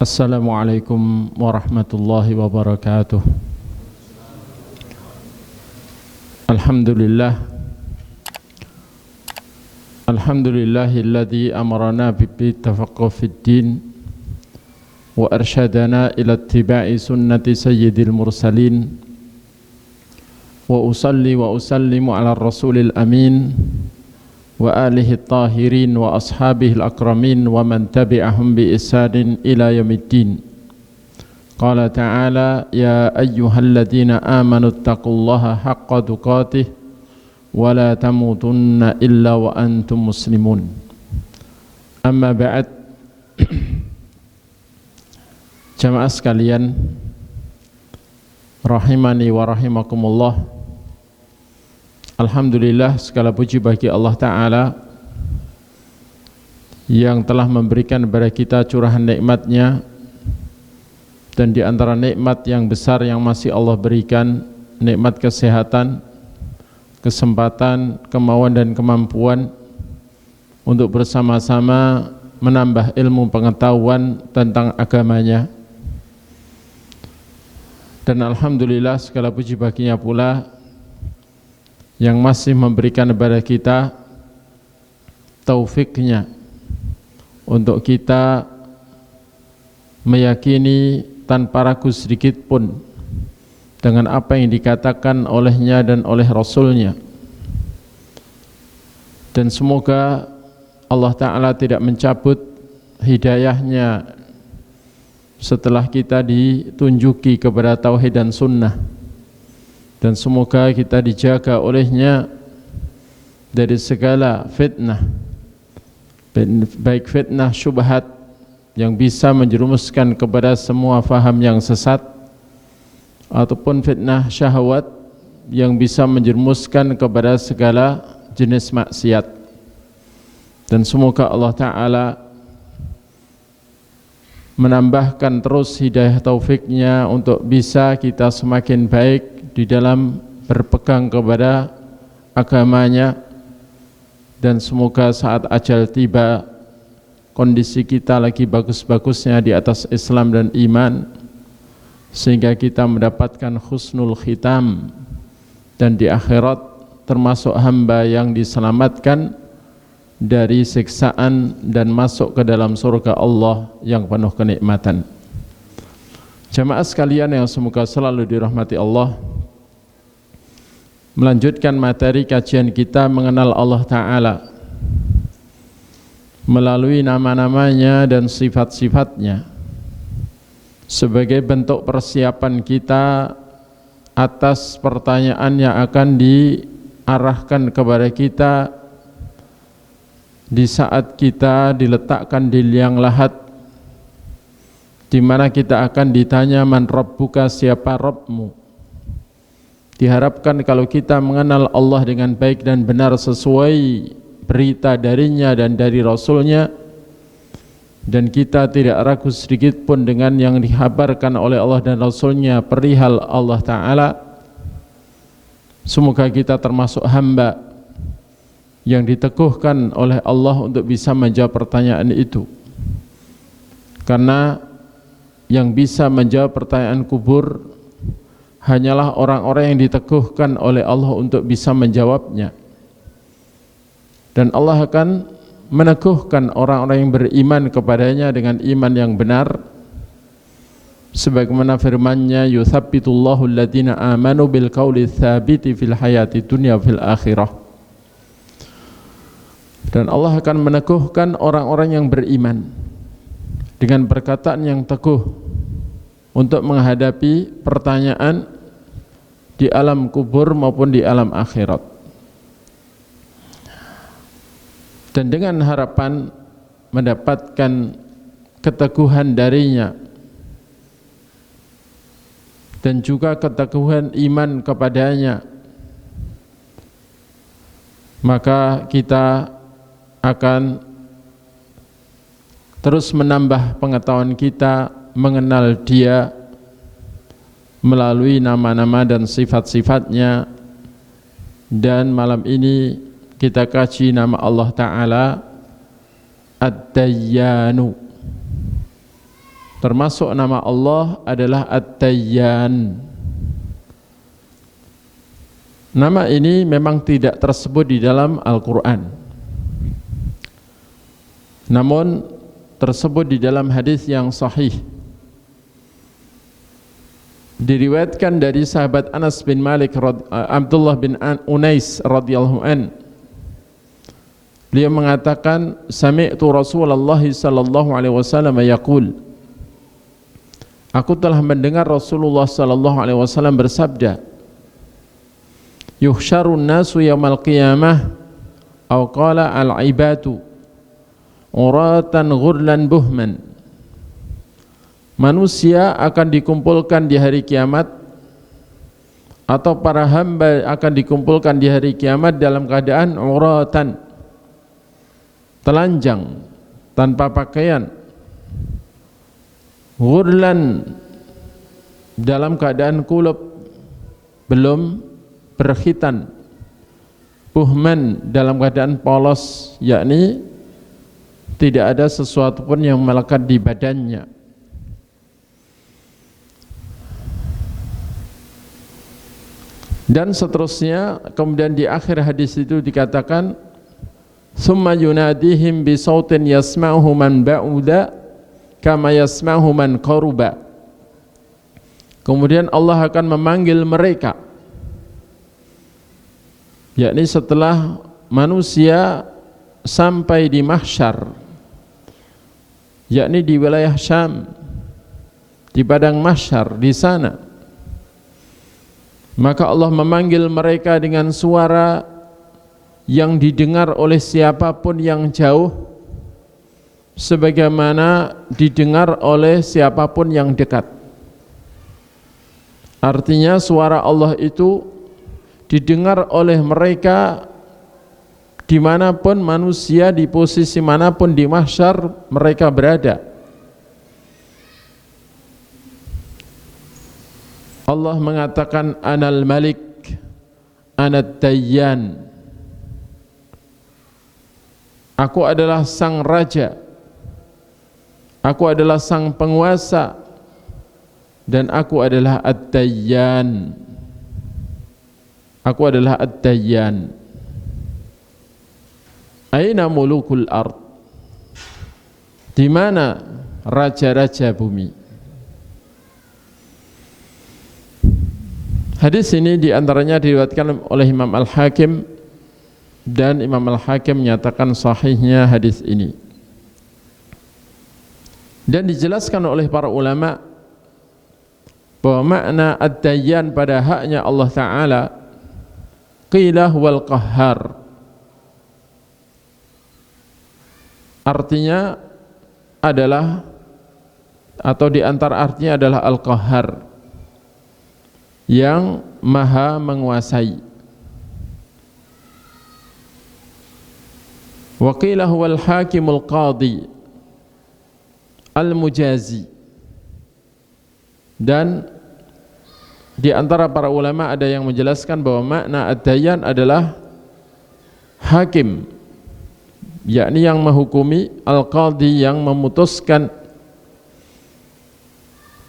Assalamualaikum warahmatullahi wabarakatuh. Alhamdulillah Alhamdulillahilladzi amarana bittafaqquh fid din wa arsyadana ila ittiba'i sunnati sayyidil mursalin wa usalli wa usallimu ala rasulil amin wa alihi tahirin wa ashabihi al-akramin wa man tabi'ahum bi ihsanin ila yaumiddin. Qala ta'ala ya ayyuhalladzina amanu taqullaha haqqa tuqatih wa la tamutunna illa wa antum muslimun. Amma ba'd. Jamaah sekalian rahimani wa rahimakumullah. Alhamdulillah, segala puji bagi Allah Ta'ala yang telah memberikan kepada kita curahan nikmat-Nya, dan di antara nikmat yang besar yang masih Allah berikan, nikmat kesehatan, kesempatan, kemauan dan kemampuan untuk bersama-sama menambah ilmu pengetahuan tentang agamanya. Dan Alhamdulillah, segala puji baginya pula yang masih memberikan kepada kita taufiknya untuk kita meyakini tanpa ragu sedikit pun dengan apa yang dikatakan olehnya dan oleh Rasulnya. Dan semoga Allah Ta'ala tidak mencabut hidayahnya setelah kita ditunjuki kepada tauhid dan sunnah. Dan semoga kita dijaga olehnya dari segala fitnah, baik fitnah syubhat yang bisa menjerumuskan kepada semua faham yang sesat, ataupun fitnah syahwat yang bisa menjerumuskan kepada segala jenis maksiat. Dan semoga Allah Ta'ala menambahkan terus hidayah taufiknya untuk bisa kita semakin baik di dalam berpegang kepada agamanya, dan semoga saat ajal tiba kondisi kita lagi bagus-bagusnya di atas Islam dan iman, sehingga kita mendapatkan husnul khitam dan di akhirat termasuk hamba yang diselamatkan dari siksaan dan masuk ke dalam surga Allah yang penuh kenikmatan. Jamaah sekalian yang semoga selalu dirahmati Allah, melanjutkan materi kajian kita mengenal Allah Ta'ala melalui nama-namanya dan sifat-sifatnya sebagai bentuk persiapan kita atas pertanyaan yang akan diarahkan kepada kita di saat kita diletakkan di liang lahat, di mana kita akan ditanya, man rabbuka, siapa Rabbmu. Diharapkan kalau kita mengenal Allah dengan baik dan benar sesuai berita darinya dan dari Rasulnya, dan kita tidak ragu sedikit pun dengan yang dikabarkan oleh Allah dan Rasulnya perihal Allah Ta'ala, semoga kita termasuk hamba yang diteguhkan oleh Allah untuk bisa menjawab pertanyaan itu. Karena yang bisa menjawab pertanyaan kubur hanyalah orang-orang yang diteguhkan oleh Allah untuk bisa menjawabnya. Dan Allah akan meneguhkan orang-orang yang beriman kepadanya dengan iman yang benar, sebagaimana firman-Nya, yuthabbitullahu alladhina amanu bil qawli tsabiti fil hayati dunya fil akhirah. Dan Allah akan meneguhkan orang-orang yang beriman dengan perkataan yang teguh untuk menghadapi pertanyaan di alam kubur maupun di alam akhirat, dan dengan harapan mendapatkan keteguhan darinya dan juga keteguhan iman kepadanya, maka kita akan terus menambah pengetahuan kita mengenal Dia melalui nama-nama dan sifat-sifatnya. Dan malam ini kita kaji nama Allah Ta'ala Ad-Dayyanu, termasuk nama Allah adalah At-Tayyan. Nama ini memang tidak tersebut di dalam Al-Quran, namun tersebut di dalam hadis yang sahih. Diriwayatkan dari sahabat Anas bin Malik, Abdullah bin Unais radhiyallahu an. Beliau mengatakan, sami'tu Rasulullah sallallahu alaihi wasallam yaqul, aku telah mendengar Rasulullah sallallahu alaihi wasallam bersabda, yuhsyarun nasu yaumal qiyamah aw qala al-ibadu uratan ghurlan buhman. Manusia akan dikumpulkan di hari kiamat, atau para hamba akan dikumpulkan di hari kiamat dalam keadaan uratan, telanjang, tanpa pakaian, ghurlan, dalam keadaan kulup, belum berkhitan, buhman, dalam keadaan polos, yakni tidak ada sesuatu pun yang melekat di badannya. Dan seterusnya. Kemudian di akhir hadis itu dikatakan, summa yunadihim bi sautin yasma'uhu man ba'uda kama yasma'uhu man qaruba. Kemudian Allah akan memanggil mereka, yakni setelah manusia sampai di mahsyar, yakni di wilayah Syam, di padang mahsyar di sana, maka Allah memanggil mereka dengan suara yang didengar oleh siapapun yang jauh, sebagaimana didengar oleh siapapun yang dekat. Artinya suara Allah itu didengar oleh mereka dimanapun manusia, di posisi manapun di mahsyar mereka berada. Allah mengatakan, Anal Malik, Anat Tayyan. Aku adalah sang raja, aku adalah sang penguasa, dan aku adalah At-Tayyan. Aku adalah At-Tayyan. Aina mulukul ard? Di mana raja-raja bumi? Hadis ini diantaranya diriwayatkan oleh Imam Al-Hakim, dan Imam Al-Hakim menyatakan sahihnya hadis ini. Dan dijelaskan oleh para ulama bahwa makna Ad-Dayyan pada haknya Allah Ta'ala qilah wal qahhar, artinya adalah, atau diantara artinya adalah Al-Qahhar, yang maha menguasai. Wa qila huwal hakimul qadi al-mujazi. Dan di antara para ulama ada yang menjelaskan bahwa makna ad-dayyan adalah hakim, yakni yang menghukumi, al-qadi yang memutuskan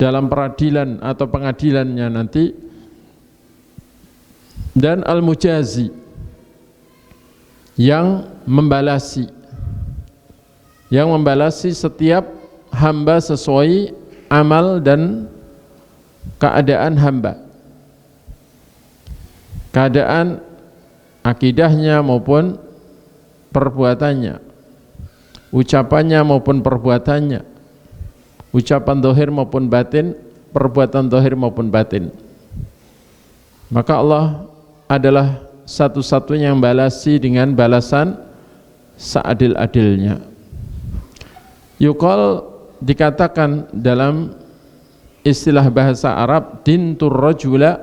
dalam peradilan atau pengadilannya nanti, dan al-mujazi yang membalasi, setiap hamba sesuai amal dan keadaan hamba, keadaan akidahnya maupun perbuatannya, ucapannya maupun perbuatannya, ucapan zahir maupun batin, perbuatan zahir maupun batin. Maka Allah adalah satu-satunya yang balasi dengan balasan seadil-adilnya. Yuqal, dikatakan dalam istilah bahasa Arab, dintur rajula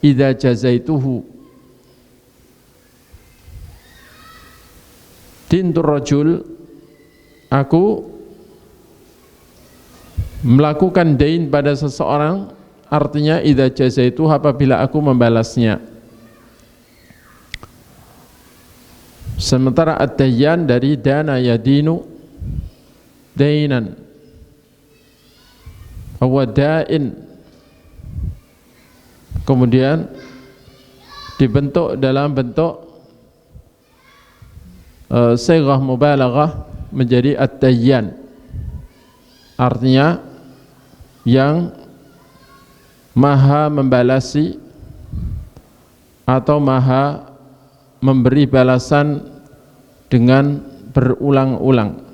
idza jazaituhu. Dintur rajul, aku melakukan dain pada seseorang, artinya idza jazaituhu, apabila aku membalasnya. Sementara ad-dayyan dari dana yadinu dainan, Wadain, kemudian dibentuk dalam bentuk sighah mubalaghah menjadi at-tayyan, artinya yang maha membalasi atau maha memberi balasan dengan berulang-ulang.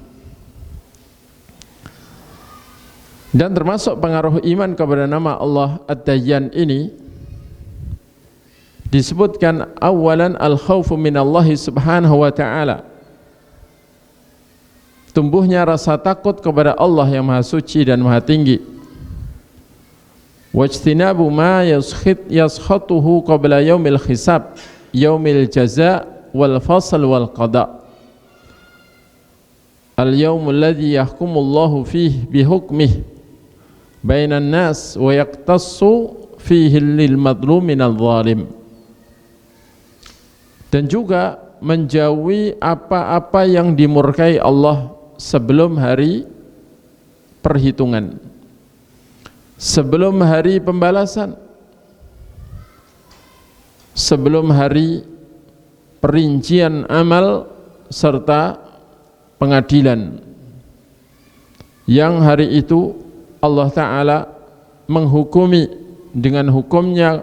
Dan termasuk pengaruh iman kepada nama Allah Ad-Dayyan ini disebutkan awalan al-khawfu minallahi subhanahu wa ta'ala, tumbuhnya rasa takut kepada Allah yang maha suci dan maha tinggi. Wajtinabu ma yaskhatuhu qabla yaumil hisab, yaumil jaza wal fasl wal qada, al-yaumul ladzi yahkumullahu fihi bihukmihi bainan nas wa yaqtassu fihi lil madlum minal zalim. Dan juga menjauhi apa-apa yang dimurkai Allah sebelum hari perhitungan, sebelum hari pembalasan, sebelum hari perincian amal serta pengadilan, yang hari itu Allah Ta'ala menghukumi dengan hukumnya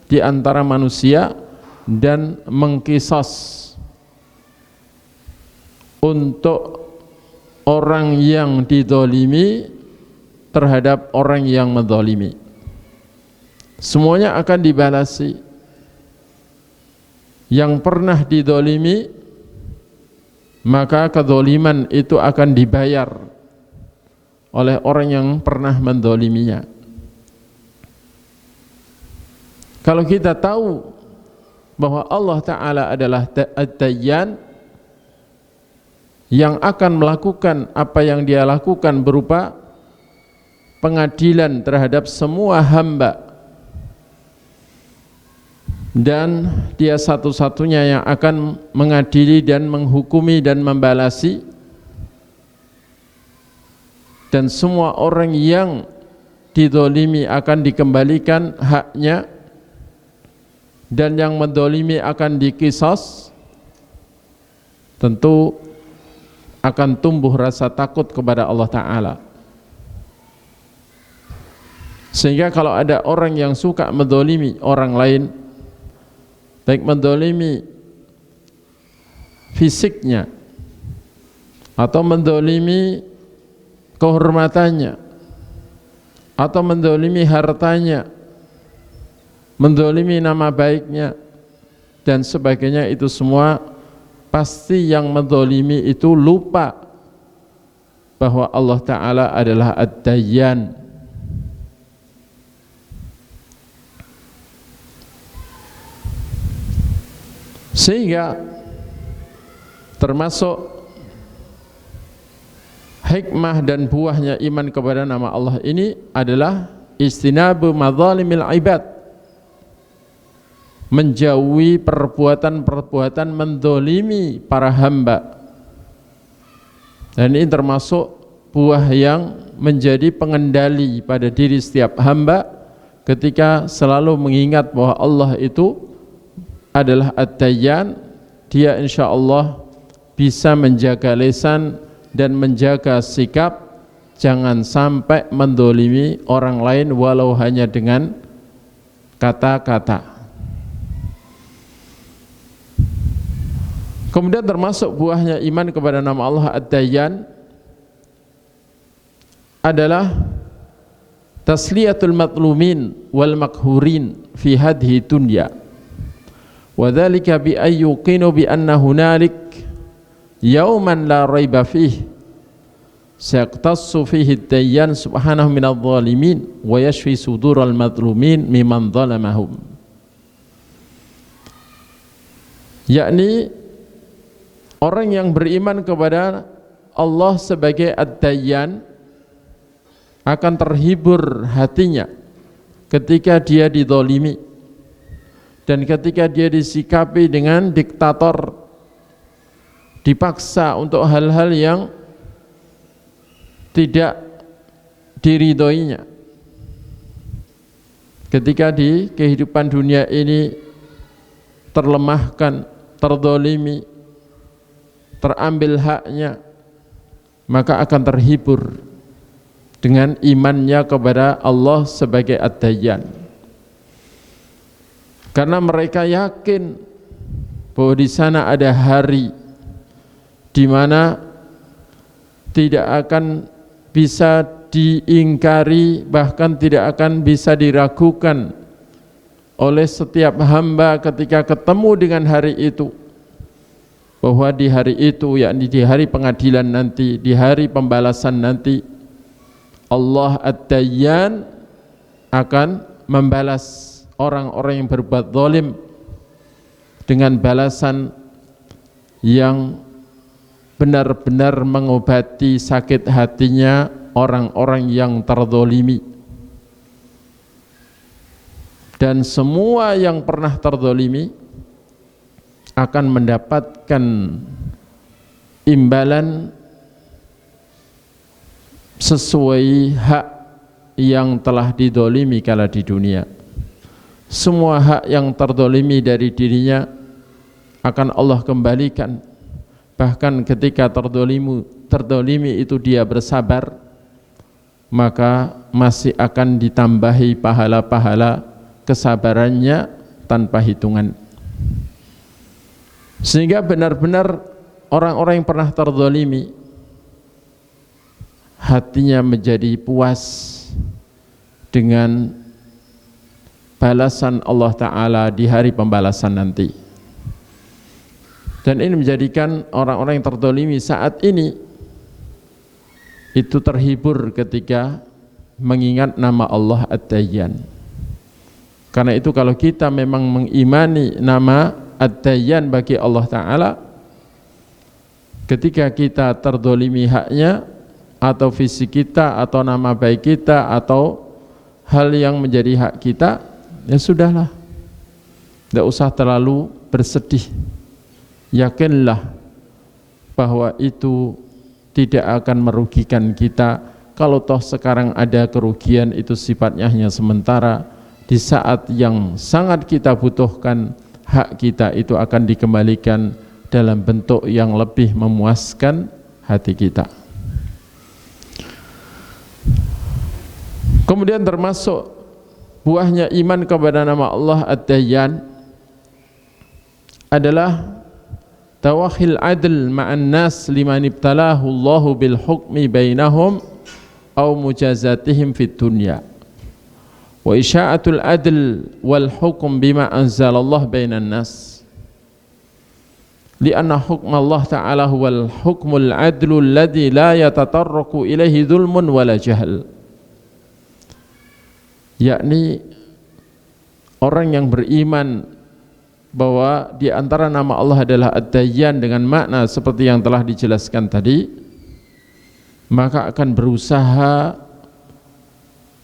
di antara manusia dan mengqisas untuk orang yang dizalimi terhadap orang yang menzalimi. Semuanya akan dibalasi. Yang pernah dizalimi, maka kezaliman itu akan dibayar oleh orang yang pernah menzaliminya. Kalau kita tahu bahwa Allah Ta'ala adalah Ad-Dayyan yang akan melakukan apa yang dia lakukan berupa pengadilan terhadap semua hamba, dan dia satu-satunya yang akan mengadili dan menghukumi dan membalasi, dan semua orang yang dizalimi akan dikembalikan haknya, dan yang menzalimi akan diqisas, tentu akan tumbuh rasa takut kepada Allah Ta'ala. Sehingga kalau ada orang yang suka menzalimi orang lain, baik menzalimi fisiknya atau menzalimi kehormatannya atau menzalimi hartanya, menzalimi nama baiknya dan sebagainya, itu semua pasti yang menzalimi itu lupa bahwa Allah Ta'ala adalah Ad-Dayyan. Sehingga termasuk hikmah dan buahnya iman kepada nama Allah ini adalah istinabu madzalimil ibad, menjauhi perbuatan-perbuatan menzalimi para hamba. Dan ini termasuk buah yang menjadi pengendali pada diri setiap hamba ketika selalu mengingat bahwa Allah itu adalah Ad-Dayyan. Dia insya Allah bisa menjaga lisan dan menjaga sikap, jangan sampai menzalimi orang lain walau hanya dengan kata-kata. Kemudian termasuk buahnya iman kepada nama Allah Ad-Dayyan adalah tasliyatul matlumin wal makhurin fi hadhi dunya, wa dzalika bi ayyuqinu bi anna hunalik yauman la raiba fihi sayaqtassu fihi ad-dayyan subhanahu minadh dhalimin wa yashfi sudural madlumin mimman zalamahum. Yakni orang yang beriman kepada Allah sebagai Ad-Dayyan akan terhibur hatinya ketika dia dizalimi dan ketika dia disikapi dengan diktator, dipaksa untuk hal-hal yang tidak diridhoinya. Ketika di kehidupan dunia ini terlemahkan, terdolimi, terambil haknya, maka akan terhibur dengan imannya kepada Allah sebagai Ad-Dayyan. Karena mereka yakin bahwa di sana ada hari di mana tidak akan bisa diingkari, bahkan tidak akan bisa diragukan oleh setiap hamba ketika ketemu dengan hari itu, bahwa di hari itu, yakni di hari pengadilan nanti, di hari pembalasan nanti, Allah Ad-Dayyan akan membalas orang-orang yang berbuat zalim dengan balasan yang benar-benar mengobati sakit hatinya orang-orang yang terzalimi. Dan semua yang pernah terzalimi akan mendapatkan imbalan sesuai hak yang telah didolimi kala di dunia. Semua hak yang terdolimi dari dirinya akan Allah kembalikan. Bahkan ketika terdolimi itu dia bersabar, maka masih akan ditambahi pahala-pahala kesabarannya tanpa hitungan. Sehingga benar-benar orang-orang yang pernah terdolimi hatinya menjadi puas dengan balasan Allah Ta'ala di hari pembalasan nanti. Dan ini menjadikan orang-orang yang terdolimi saat ini itu terhibur ketika mengingat nama Allah Ad-Dayyan. Karena itu kalau kita memang mengimani nama Ad-Dayyan bagi Allah Ta'ala, ketika kita terdolimi haknya, atau fisik kita, atau nama baik kita, atau hal yang menjadi hak kita, ya sudahlah, tidak usah terlalu bersedih. Yakinlah bahwa itu tidak akan merugikan kita. Kalau toh sekarang ada kerugian, itu sifatnya hanya sementara. Di saat yang sangat kita butuhkan, hak kita itu akan dikembalikan dalam bentuk yang lebih memuaskan hati kita. Kemudian termasuk buahnya iman kepada nama Allah Ad-Dayyan adalah tawahil adl ma'an nas liman ibtalahu Allahu bil hukmi bainahum aw mujazatihim fid dunya wa isya'atul adl wal hukm bima anzalallah bainan nas lianna hukm Allah Ta'ala huwal hukmul adlu alladhi la yatatarraku ilaihi dhulmun wala jahl. Yakni orang yang beriman bahwa di antara nama Allah adalah Ad-Dayyan dengan makna seperti yang telah dijelaskan tadi, maka akan berusaha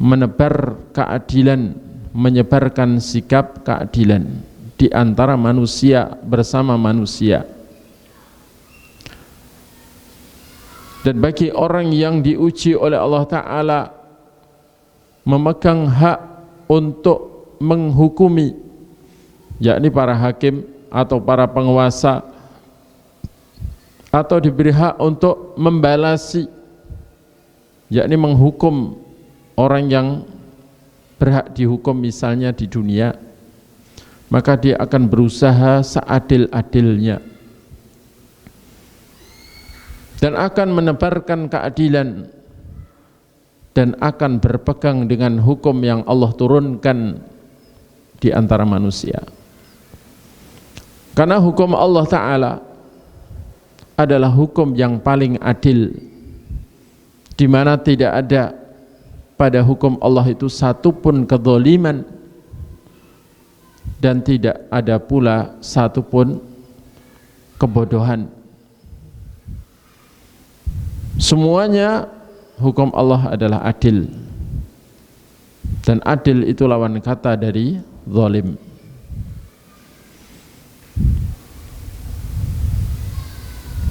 menebar keadilan, menyebarkan sikap keadilan di antara manusia bersama manusia. Dan bagi orang yang diuji oleh Allah Ta'ala memegang hak untuk menghukumi, yakni para hakim atau para penguasa, atau diberi hak untuk membalasi, yakni menghukum orang yang berhak dihukum misalnya di dunia, maka dia akan berusaha seadil-adilnya dan akan menebarkan keadilan dan akan berpegang dengan hukum yang Allah turunkan di antara manusia. Karena hukum Allah Ta'ala adalah hukum yang paling adil, di mana tidak ada pada hukum Allah itu satupun kezaliman dan tidak ada pula satupun kebodohan. Semuanya hukum Allah adalah adil, dan adil itu lawan kata dari zalim.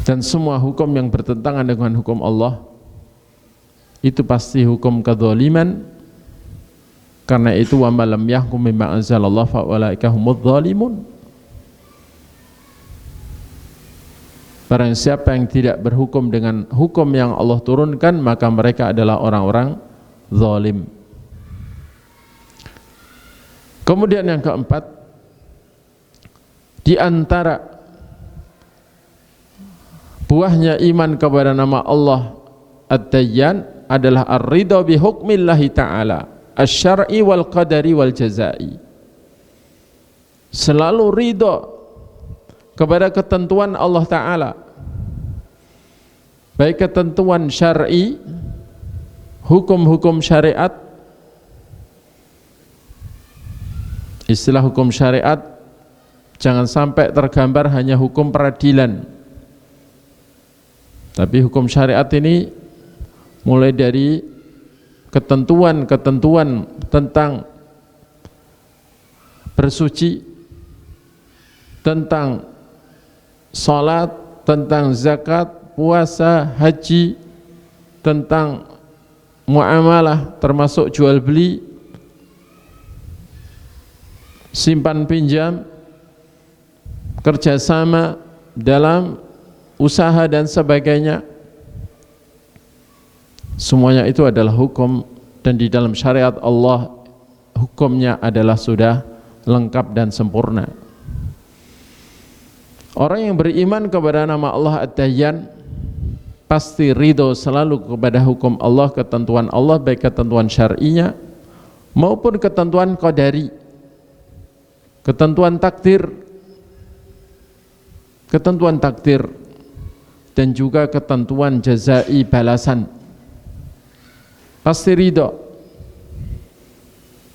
Dan semua hukum yang bertentangan dengan hukum Allah itu pasti hukum kedzaliman. Karena itu wa man lam yahkum bima anzalallah fa ulaika humudz zalimun. Barang siapa yang tidak berhukum dengan hukum yang Allah turunkan, maka mereka adalah orang-orang zalim. Kemudian yang keempat, di antara buahnya iman kepada nama Allah Ad-Dayyan adalah ar-ridha bi hukmillahi ta'ala asy-syar'i wal qadari wal jazai. Selalu ridha kepada ketentuan Allah Ta'ala, baik ketentuan syar'i, hukum-hukum syariat. Istilah hukum syariat jangan sampai tergambar hanya hukum peradilan, tapi hukum syariat ini mulai dari ketentuan-ketentuan tentang bersuci, tentang salat, tentang zakat, puasa, haji, tentang muamalah termasuk jual beli, simpan pinjam, kerjasama dalam usaha dan sebagainya. Semuanya itu adalah hukum, dan di dalam syariat Allah hukumnya adalah sudah lengkap dan sempurna. Orang yang beriman kepada nama Allah Ad-Dayyan pasti ridho selalu kepada hukum Allah, ketentuan Allah, baik ketentuan syar'inya maupun ketentuan qadari, ketentuan takdir dan juga ketentuan jazai, balasan. Pasti ridho,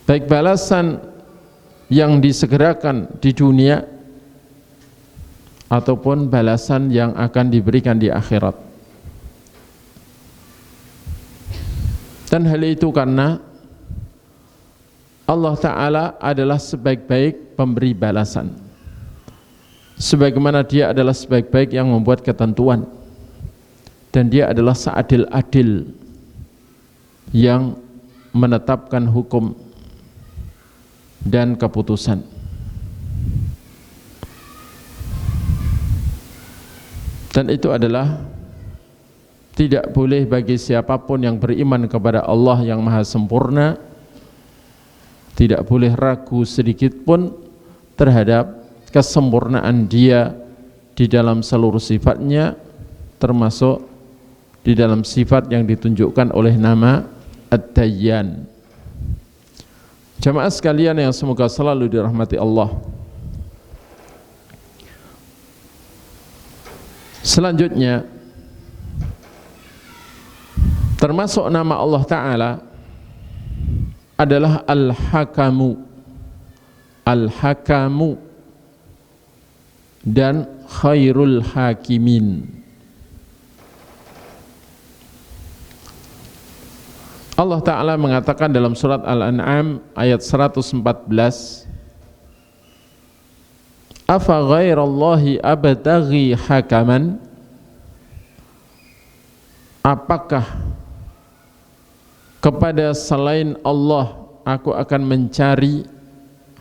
baik balasan yang disegerakan di dunia ataupun balasan yang akan diberikan di akhirat. Dan hal itu karena Allah Ta'ala adalah sebaik-baik pemberi balasan, sebagaimana Dia adalah sebaik-baik yang membuat ketentuan, dan Dia adalah seadil-adil yang menetapkan hukum dan keputusan. Dan itu adalah tidak boleh bagi siapapun yang beriman kepada Allah yang maha sempurna, tidak boleh ragu sedikit pun terhadap kesempurnaan Dia di dalam seluruh sifatnya, termasuk di dalam sifat yang ditunjukkan oleh nama Ad-Dayyan. Jamaah sekalian yang semoga selalu dirahmati Allah. Selanjutnya, termasuk nama Allah Ta'ala adalah Al-Hakamu. Al-Hakamu dan Khairul Hakimin. Allah Ta'ala mengatakan dalam surat Al-An'am ayat 114, afa ghairallahi abtaghi hakaman, apakah kepada selain Allah aku akan mencari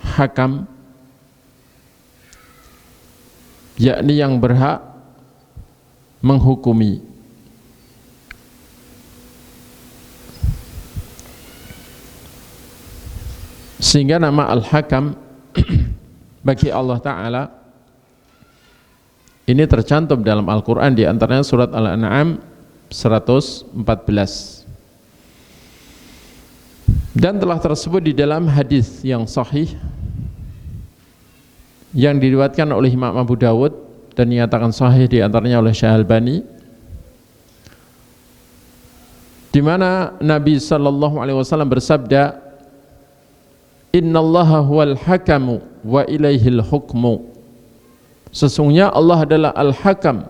hakam, yakni yang berhak menghukumi. Sehingga nama Al-Hakam bagi Allah Ta'ala ini tercantum dalam Al-Quran, di antaranya surat Al-An'am 114, dan telah tersebut di dalam hadis yang sahih yang diriwayatkan oleh Imam Abu Dawud dan dinyatakan sahih di antaranya oleh Syekh Albani, di mana Nabi SAW bersabda, innallaha huwal hakamu wa ilaihil hukmu, sesungguhnya Allah adalah Al-Hakam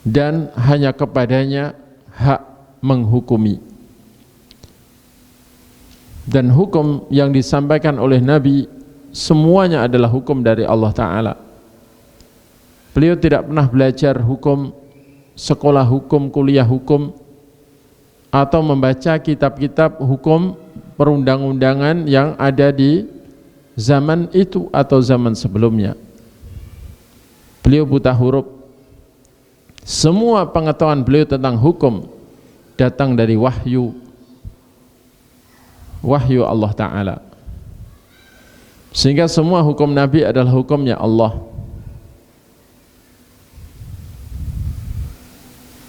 dan hanya kepadanya hak menghukumi. Dan hukum yang disampaikan oleh Nabi semuanya adalah hukum dari Allah Ta'ala. Beliau tidak pernah belajar hukum, sekolah hukum, kuliah hukum, atau membaca kitab-kitab hukum perundang-undangan yang ada di zaman itu atau zaman sebelumnya. Beliau buta huruf. Semua pengetahuan beliau tentang hukum datang dari wahyu Allah Ta'ala. Sehingga semua hukum Nabi adalah hukumnya Allah.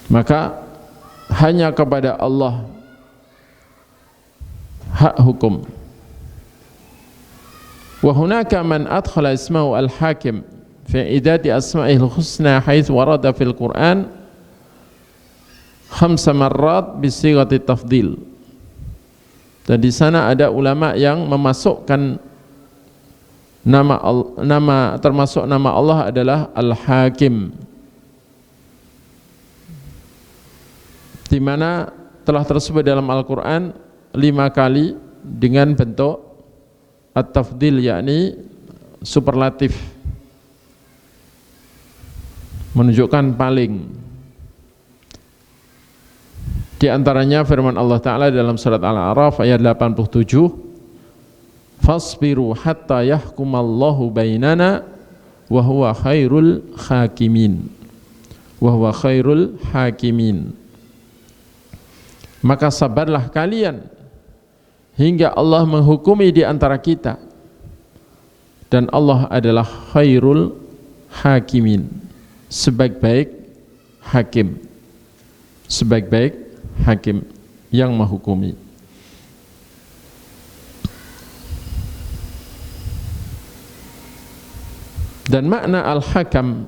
Maka hanya kepada Allah hak hukum. Wa hunaka man adkhala ismahu al-hakim fi idadi asma'ihil husna haitsu warada fil Qur'an 5 marrat bi sighati tafdil. Dan di sana ada ulama yang memasukkan nama termasuk nama Allah adalah Al-Hakim, di mana telah tersebut dalam Al-Quran 5 kali dengan bentuk at-tafdil, yakni superlatif, menunjukkan paling. Di antaranya firman Allah Ta'ala dalam surat Al-A'raf ayat 87, fasbiru hatta yahkumallahu bainana wa huwa khairul hakimin. Wa huwa khairul hakimin. Maka sabarlah kalian hingga Allah menghukumi di antara kita, dan Allah adalah khairul hakimin, sebaik-baik hakim, sebaik-baik hakim yang menghukumi. Dan makna al-hakam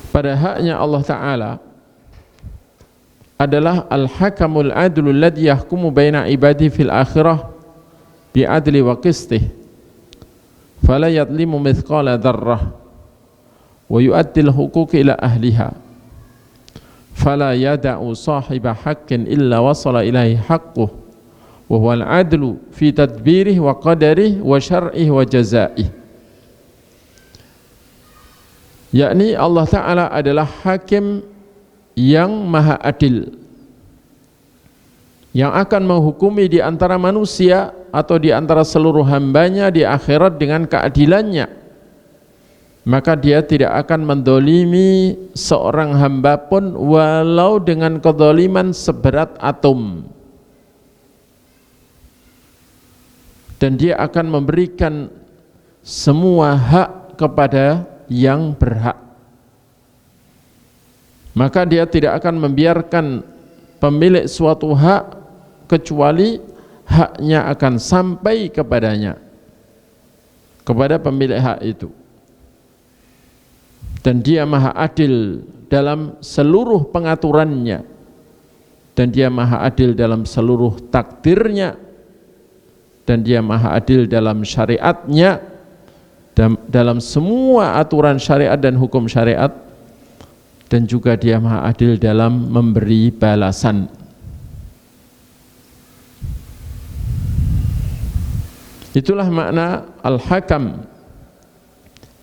pada haknya Allah Ta'ala adalah al-hakamul adlul ladzi yahkumu baina ibadi fil akhirah bi adli wa qistih fala yadlimu mithqala dzarrah wa yu'addil huquq ila ahliha fala yada'u sahiba haqqin illa wasala ilaihi haqquh wa huwa al-adlu fi tadbirih wa qadarih wa syar'ih wa jazaih. Yakni Allah Ta'ala adalah hakim yang maha adil, yang akan menghukumi di antara manusia atau di antara seluruh hambanya di akhirat dengan keadilannya. Maka dia tidak akan mendolimi seorang hamba pun walau dengan kedoliman seberat atom, dan dia akan memberikan semua hak kepada yang berhak. Maka dia tidak akan membiarkan pemilik suatu hak kecuali haknya akan sampai kepadanya, kepada pemilik hak itu. Dan dia maha adil dalam seluruh pengaturannya, dan dia maha adil dalam seluruh takdirnya, dan dia maha adil dalam syariatnya, dalam semua aturan syariat dan hukum syariat, dan juga dia maha adil dalam memberi balasan. Itulah makna al-hakam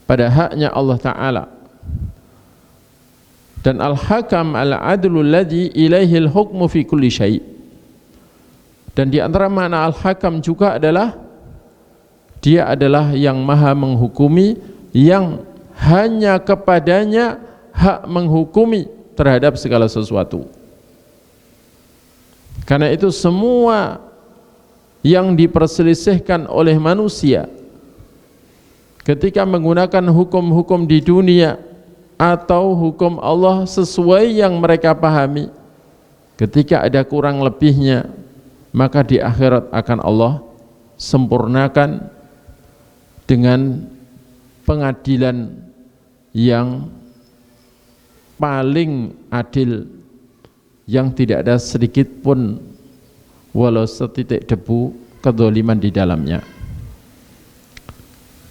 pada haknya Allah Ta'ala. Dan al-hakam al-adlu alladhi ilaihil hukmu fi kulli syai'. Dan di antara makna al-hakam juga adalah dia adalah yang maha menghukumi, yang hanya kepadanya hak menghukumi terhadap segala sesuatu. Karena itu semua yang diperselisihkan oleh manusia ketika menggunakan hukum-hukum di dunia atau hukum Allah sesuai yang mereka pahami, ketika ada kurang lebihnya, maka di akhirat akan Allah sempurnakan dengan pengadilan yang paling adil, yang tidak ada sedikit pun walau setitik debu kedzaliman di dalamnya.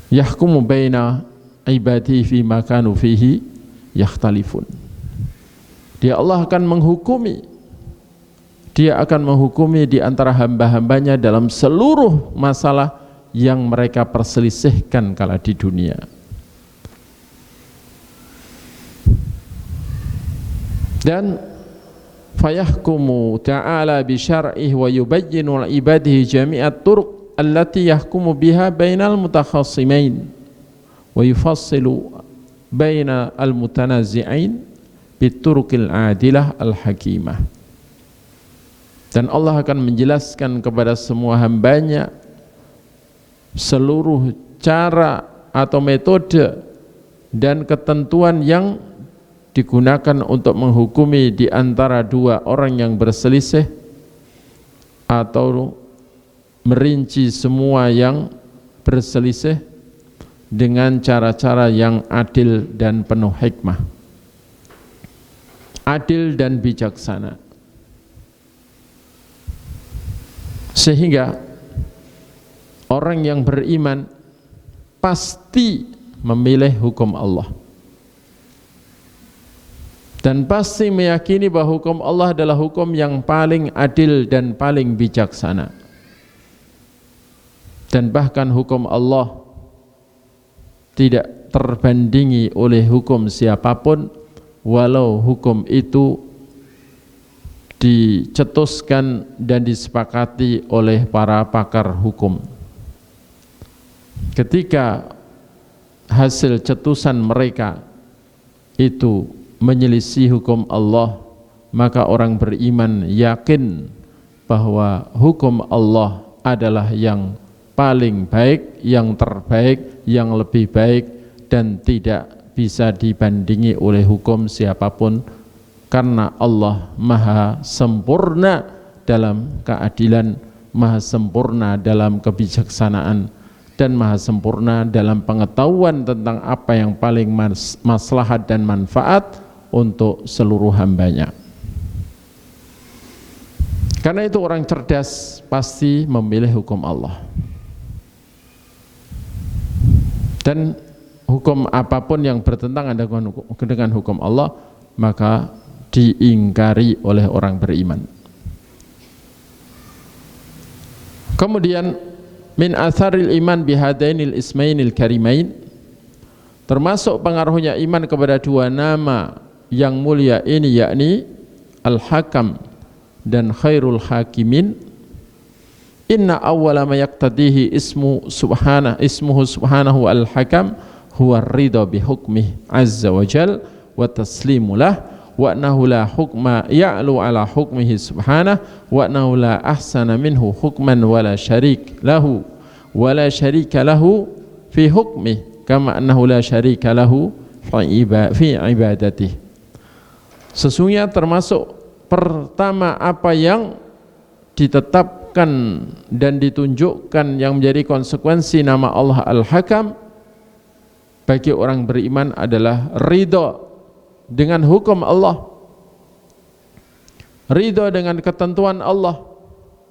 Yahkumu baina ibadihi fi ma kanu fihi yakhtalifun. Dia Allah akan menghukumi, dia akan menghukumi di antara hamba-hambanya dalam seluruh masalah yang mereka perselisihkan kala di dunia. Dan fayahkumu ta'ala bi syar'ihi wa yubayyinu li ibadihi jami'at turuq allati yahkumu biha bainal mutakhassimain wa yufassilu baina al mutanazi'ain bituruqil adilah al hakimah. Dan Allah akan menjelaskan kepada semua hambanya seluruh cara atau metode dan ketentuan yang digunakan untuk menghukumi di antara dua orang yang berselisih, atau merinci semua yang berselisih dengan cara-cara yang adil dan penuh hikmah, adil dan bijaksana, sehingga orang yang beriman pasti memilih hukum Allah dan pasti meyakini bahwa hukum Allah adalah hukum yang paling adil dan paling bijaksana. Dan bahkan hukum Allah tidak terbandingi oleh hukum siapapun, walau hukum itu dicetuskan dan disepakati oleh para pakar hukum. Ketika hasil cetusan mereka itu menyelisih hukum Allah, maka orang beriman yakin bahwa hukum Allah adalah yang paling baik, yang terbaik, yang lebih baik, dan tidak bisa dibandingi oleh hukum siapapun, karena Allah maha sempurna dalam keadilan, maha sempurna dalam kebijaksanaan, dan maha sempurna dalam pengetahuan tentang apa yang paling maslahat dan manfaat untuk seluruh hambanya. Karena itu orang cerdas pasti memilih hukum Allah. Dan hukum apapun yang bertentangan dengan hukum Allah, maka diingkari oleh orang beriman. Kemudian min atharil iman bihadainil ismainil karimain, termasuk pengaruhnya iman kepada dua nama yang mulia ini, yakni Al-Hakam dan Khairul Hakimin. Inna awwala ma yaqtadihi ismuhu subhanahu Al-Hakam huwa ridha bi hukmihi azza wa jal wa taslimu lah, wa annahu la hukma ya'lu ala hukmihi subhanahu, wa annahu la ahsana minhu hukman wala syarik lahu wala syarika lahu fi hukmihi kama annahu la syarika lahu fi ibadatihi. Sesungguhnya termasuk pertama apa yang ditetapkan dan ditunjukkan yang menjadi konsekuensi nama Allah Al-Hakam bagi orang beriman adalah ridha dengan hukum Allah, ridha dengan ketentuan Allah,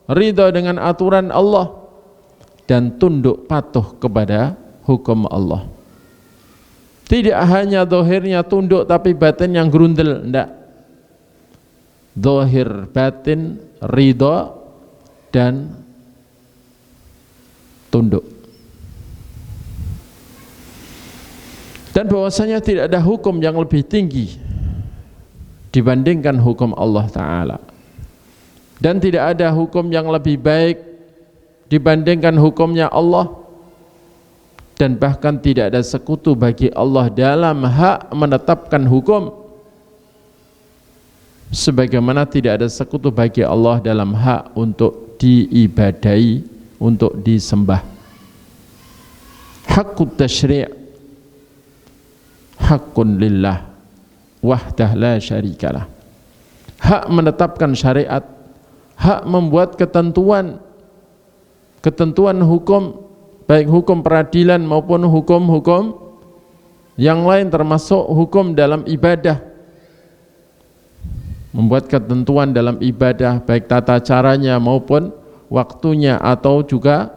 ridha dengan aturan Allah, dan tunduk patuh kepada hukum Allah. Tidak hanya zahirnya tunduk tapi batin yang grundel, enggak. Zahir batin ridha dan tunduk. Dan bahwasanya tidak ada hukum yang lebih tinggi dibandingkan hukum Allah Ta'ala, dan tidak ada hukum yang lebih baik dibandingkan hukumnya Allah, dan bahkan tidak ada sekutu bagi Allah dalam hak menetapkan hukum, sebagaimana tidak ada sekutu bagi Allah dalam hak untuk diibadahi, untuk disembah. Haqqut tasyri' haqqun lillah wahdah la syarikalah. Hak menetapkan syariat, hak membuat ketentuan hukum, baik hukum peradilan maupun hukum-hukum yang lain, termasuk hukum dalam ibadah. Membuat ketentuan dalam ibadah, baik tata caranya maupun waktunya, atau juga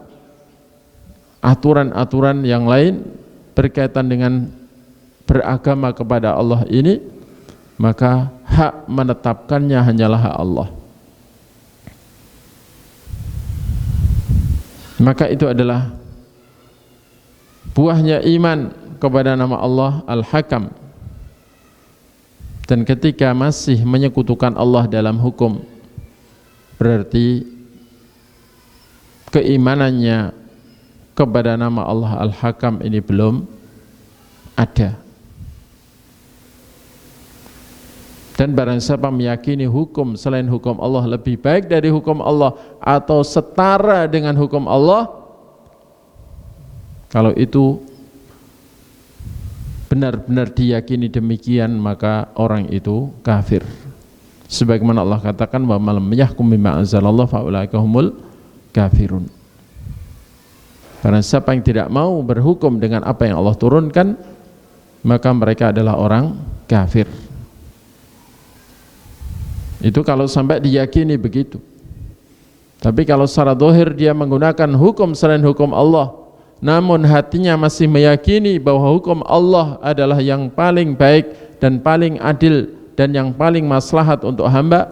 aturan-aturan yang lain berkaitan dengan beragama kepada Allah ini, maka hak menetapkannya hanyalah hak Allah. Maka itu adalah buahnya iman kepada nama Allah Al-Hakam. Dan ketika masih menyekutukan Allah dalam hukum, berarti keimanannya kepada nama Allah Al-Hakam ini belum ada. Dan barang siapa meyakini hukum selain hukum Allah lebih baik dari hukum Allah atau setara dengan hukum Allah, kalau itu benar-benar diyakini demikian, maka orang itu kafir. Sebagaimana Allah katakan, wa man lam yahkum bima anzalallah fa ulaika humul kafirun. Karena siapa yang tidak mau berhukum dengan apa yang Allah turunkan, maka mereka adalah orang kafir. Itu kalau sampai diyakini begitu. Tapi kalau secara zahir dia menggunakan hukum selain hukum Allah, namun hatinya masih meyakini bahwa hukum Allah adalah yang paling baik dan paling adil dan yang paling maslahat untuk hamba,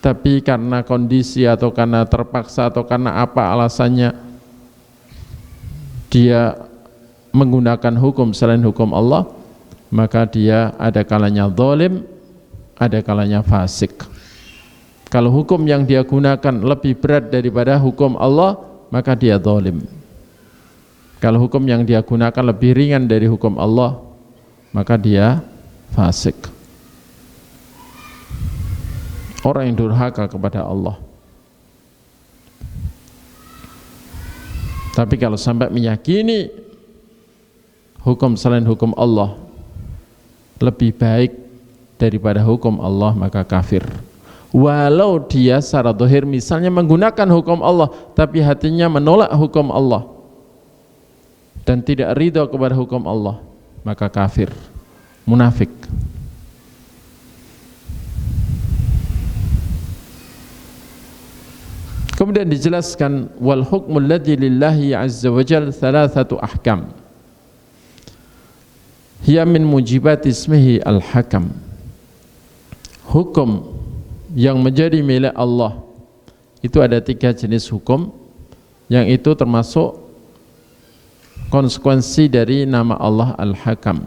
tapi karena kondisi atau karena terpaksa atau karena apa alasannya dia menggunakan hukum selain hukum Allah, maka dia ada kalanya zalim, ada kalanya fasik. Kalau hukum yang dia gunakan lebih berat daripada hukum Allah, maka dia zalim. Kalau hukum yang dia gunakan lebih ringan dari hukum Allah, maka dia fasik. Orang yang durhaka kepada Allah. Tapi kalau sampai meyakini hukum selain hukum Allah lebih baik daripada hukum Allah, maka kafir. Walau dia secara zahir misalnya menggunakan hukum Allah, tapi hatinya menolak hukum Allah dan tidak ridha kepada hukum Allah, maka kafir, munafik. Kemudian dijelaskan, wal hukmul ladzi lillahi azza wa jalla thalathatu ahkam hiya min mujibat ismihi al-hakam. Hukum yang menjadi milik Allah itu ada 3 jenis hukum, yang itu termasuk konsekuensi dari nama Allah Al-Hakam.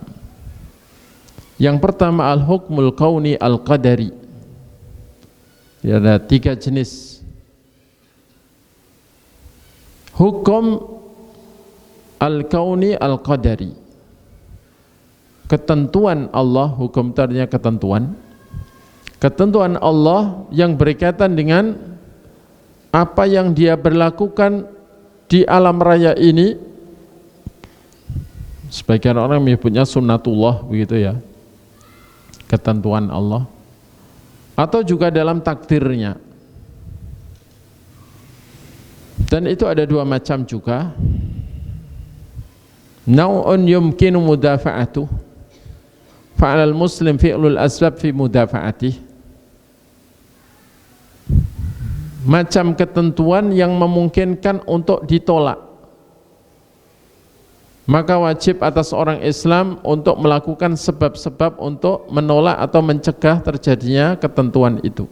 Yang pertama al-hukmul kauni al-qadari. Ada 3 jenis hukum al-kauni al-qadari. Ketentuan Allah, hukum tadinya ketentuan. Ketentuan Allah yang berkaitan dengan apa yang dia berlakukan di alam raya ini. Sebagian orang menyebutnya sunnatullah, begitu ya, ketentuan Allah, atau juga dalam takdirnya. Dan itu ada 2 macam juga. Nau'un yumkinu mudafa'atuh fa'alal muslim fi'lul asbab fi mudafa'atih. Macam ketentuan yang memungkinkan untuk ditolak, maka wajib atas orang Islam untuk melakukan sebab-sebab untuk menolak atau mencegah terjadinya ketentuan itu.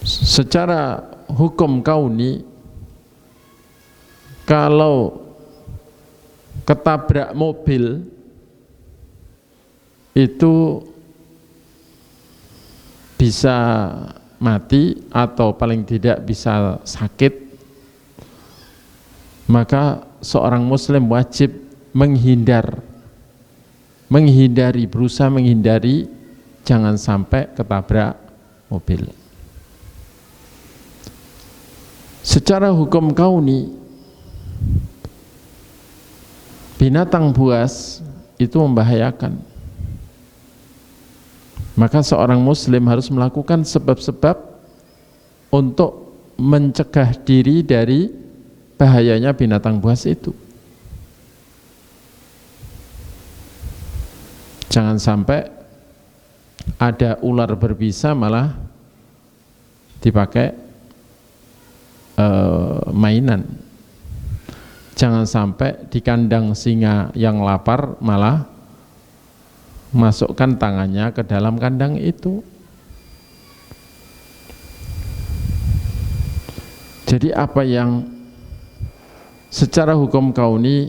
Secara hukum kauni, kalau ketabrak mobil itu bisa mati atau paling tidak bisa sakit, maka seorang muslim wajib berusaha menghindari jangan sampai ketabrak mobil. Secara hukum kauni, binatang buas itu membahayakan. Maka seorang muslim harus melakukan sebab-sebab untuk mencegah diri dari bahayanya binatang buas itu. Jangan sampai ada ular berbisa malah dipakai mainan. Jangan sampai di kandang singa yang lapar malah masukkan tangannya ke dalam kandang itu. Jadi apa yang secara hukum kauni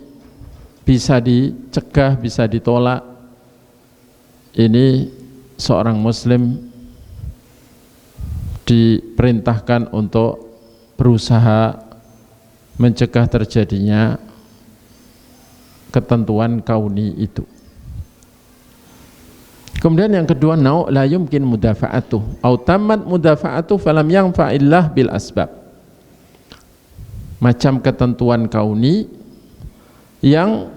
bisa dicegah, bisa ditolak. Ini seorang muslim diperintahkan untuk berusaha mencegah terjadinya ketentuan kauni itu. Kemudian yang kedua, nau' la yumkin mudafa'atuh au tammat mudafa'atuh falam yanfa'illah bil asbab. Macam ketentuan kauni yang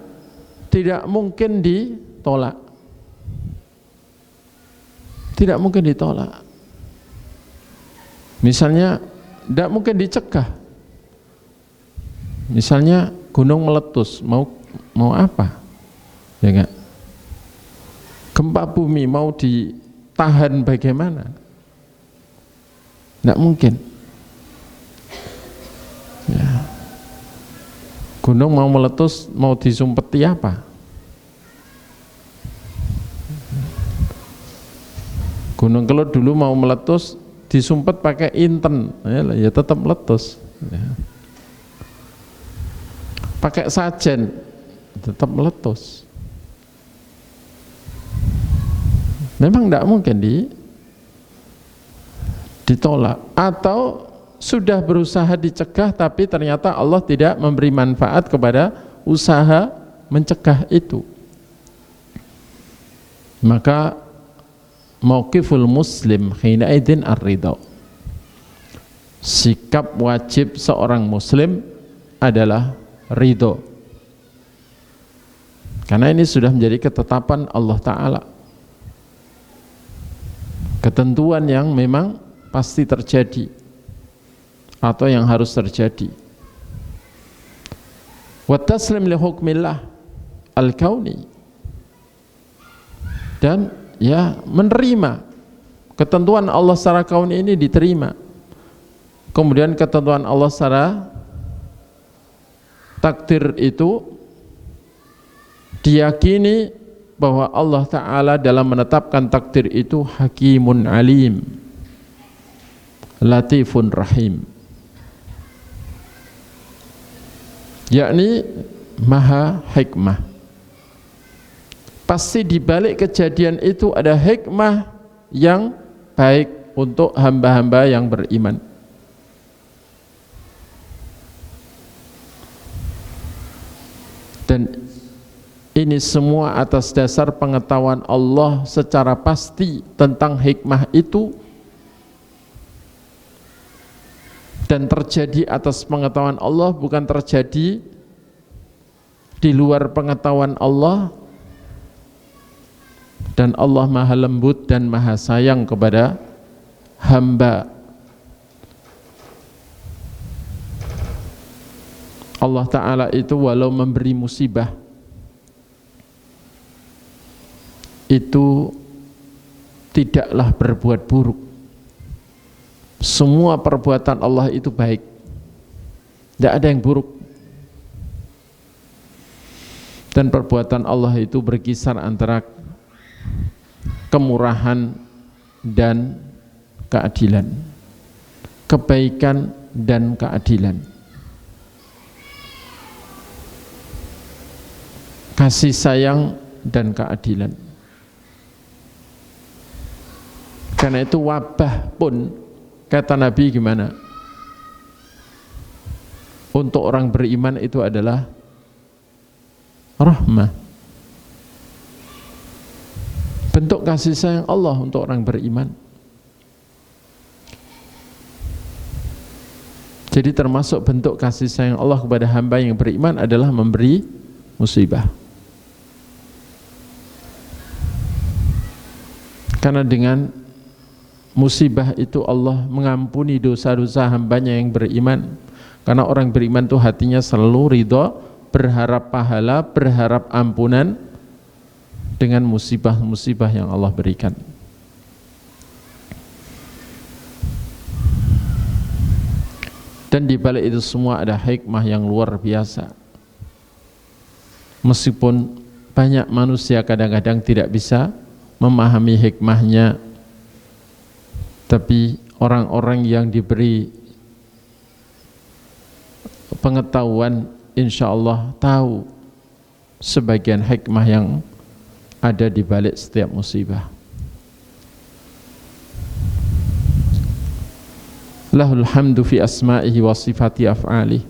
tidak mungkin ditolak. Tidak mungkin ditolak. Misalnya tidak mungkin dicegah. Misalnya gunung meletus, mau apa? Ya enggak? Gempa bumi mau ditahan bagaimana? Tidak mungkin. Ya. Gunung mau meletus, mau disumpeti apa? Gunung Kelut dulu mau meletus, disumpet pakai inten, ya tetap meletus. Ya. Pakai sajen, tetap meletus. Memang tidak mungkin ditolak. Atau sudah berusaha dicegah, tapi ternyata Allah tidak memberi manfaat kepada usaha mencegah itu. Maka mauqiful muslim hina idzin ar-ridha. Sikap wajib seorang muslim adalah ridho. Karena ini sudah menjadi ketetapan Allah Ta'ala, ketentuan yang memang pasti terjadi atau yang harus terjadi. Wa taslim li hukmillah al-kauni, dan ya menerima ketentuan Allah secara kauni ini, diterima. Kemudian ketentuan Allah secara takdir itu diyakini bahwa Allah Ta'ala dalam menetapkan takdir itu hakimun alim, latifun rahim, yakni maha hikmah. Pasti di balik kejadian itu ada hikmah yang baik untuk hamba-hamba yang beriman. Dan ini semua atas dasar pengetahuan Allah secara pasti tentang hikmah itu, dan terjadi atas pengetahuan Allah, bukan terjadi di luar pengetahuan Allah. Dan Allah maha lembut dan maha sayang kepada hamba. Allah Ta'ala itu walau memberi musibah itu tidaklah berbuat buruk. Semua perbuatan Allah itu baik, tidak ada yang buruk. Dan perbuatan Allah itu berkisar antara kemurahan dan keadilan, kebaikan dan keadilan, kasih sayang dan keadilan. Karena itu wabah pun, kata Nabi gimana? Untuk orang beriman itu adalah rahmah. Bentuk kasih sayang Allah untuk orang beriman. Jadi termasuk bentuk kasih sayang Allah kepada hamba yang beriman adalah memberi musibah. Karena dengan musibah itu Allah mengampuni dosa-dosa hambanya yang beriman. Karena orang beriman itu hatinya selalu ridho, berharap pahala, berharap ampunan dengan musibah-musibah yang Allah berikan. Dan di balik itu semua ada hikmah yang luar biasa. Meskipun banyak manusia kadang-kadang tidak bisa memahami hikmahnya, tapi orang-orang yang diberi pengetahuan insya Allah tahu sebagian hikmah yang ada di balik setiap musibah. Lahul hamdu fi asma'ihi wa sifati af'ali.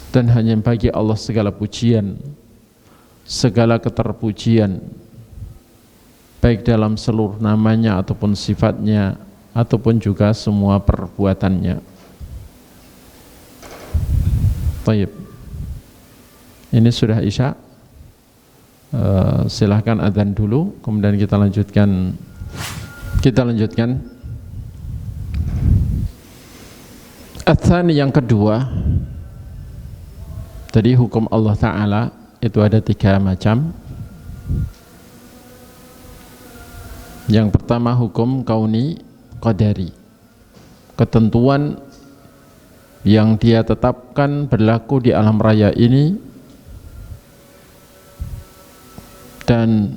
Dan hanya bagi Allah segala pujian, segala keterpujian, baik dalam seluruh namanya ataupun sifatnya ataupun juga semua perbuatannya. Baik. Ini sudah Isya. Silahkan adzan dulu, kemudian kita lanjutkan. Ats-tsani yang kedua, tadi hukum Allah Ta'ala itu ada 3 macam. Yang pertama hukum kauni qadari, ketentuan yang Dia tetapkan berlaku di alam raya ini dan